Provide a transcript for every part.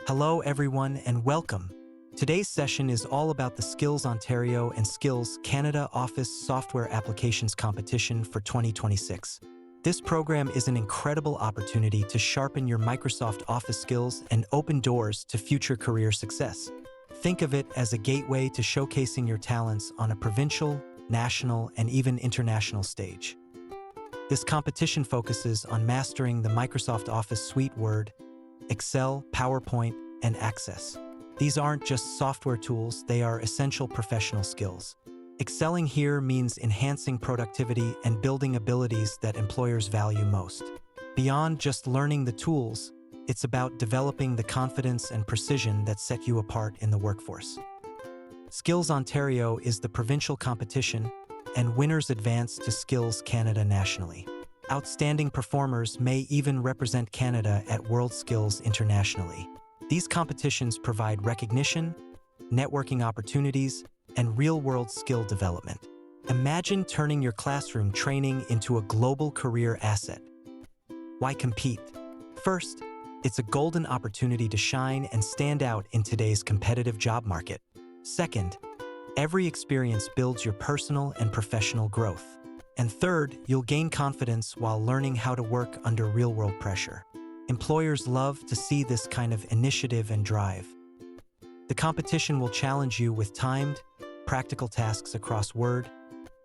Hello everyone and welcome. Today's session is all about the Skills Ontario and Skills Canada Office Software Applications Competition for 2026. This program is an incredible opportunity to sharpen your Microsoft Office skills and open doors to future career success. Think of it as a gateway to showcasing your talents on a provincial, national, and even international stage. This competition focuses on mastering the Microsoft Office suite Word, Excel, PowerPoint, and Access. These aren't just software tools, they are essential professional skills. Excelling here means enhancing productivity and building abilities that employers value most. Beyond just learning the tools, it's about developing the confidence and precision that set you apart in the workforce. Skills Ontario is the provincial competition, and winners advance to Skills Canada nationally. Outstanding performers may even represent Canada at World Skills internationally. These competitions provide recognition, networking opportunities, and real-world skill development. Imagine turning your classroom training into a global career asset. Why compete? First, it's a golden opportunity to shine and stand out in today's competitive job market. Second, every experience builds your personal and professional growth. And third, you'll gain confidence while learning how to work under real-world pressure. Employers love to see this kind of initiative and drive. The competition will challenge you with timed, practical tasks across Word,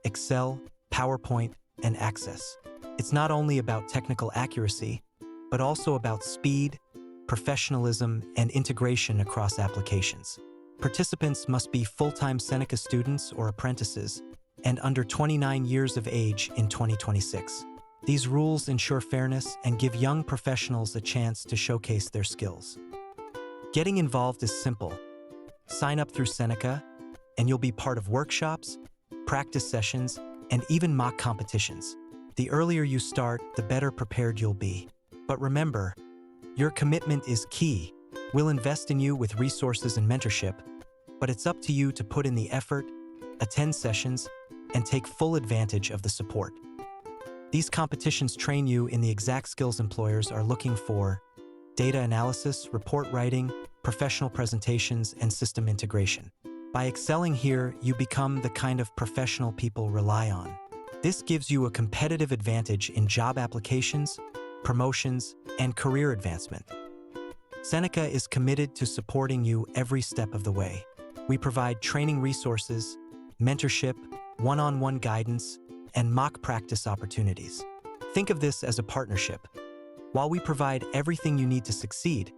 Excel, PowerPoint, and Access. It's not only about technical accuracy, but also about speed, professionalism, and integration across applications. Participants must be full-time Seneca students or apprentices, and under 29 years of age in 2026. These rules ensure fairness and give young professionals a chance to showcase their skills. Getting involved is simple. Sign up through Seneca, and you'll be part of workshops, practice sessions, and even mock competitions. The earlier you start, the better prepared you'll be. But remember, your commitment is key. We'll invest in you with resources and mentorship, but it's up to you to put in the effort, attend sessions, and take full advantage of the support. These competitions train you in the exact skills employers are looking for: data analysis, report writing, professional presentations, and system integration. By excelling here, you become the kind of professional people rely on. This gives you a competitive advantage in job applications, promotions, and career advancement. Seneca is committed to supporting you every step of the way. We provide training resources, mentorship, one-on-one guidance, and mock practice opportunities. Think of this as a partnership. While we provide everything you need to succeed,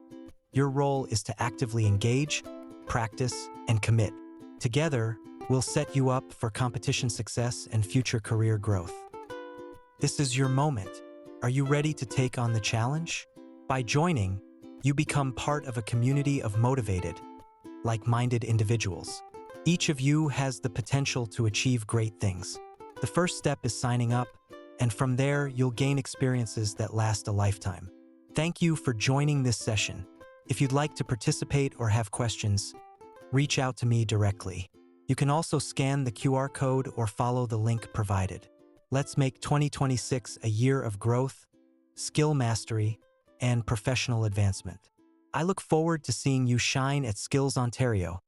your role is to actively engage, practice, and commit. Together, we'll set you up for competition success and future career growth. This is your moment. Are you ready to take on the challenge? By joining, you become part of a community of motivated, like-minded individuals. Each of you has the potential to achieve great things. The first step is signing up, and from there, you'll gain experiences that last a lifetime. Thank you for joining this session. If you'd like to participate or have questions, reach out to me directly. You can also scan the QR code or follow the link provided. Let's make 2026 a year of growth, skill mastery, and professional advancement. I look forward to seeing you shine at Skills Ontario.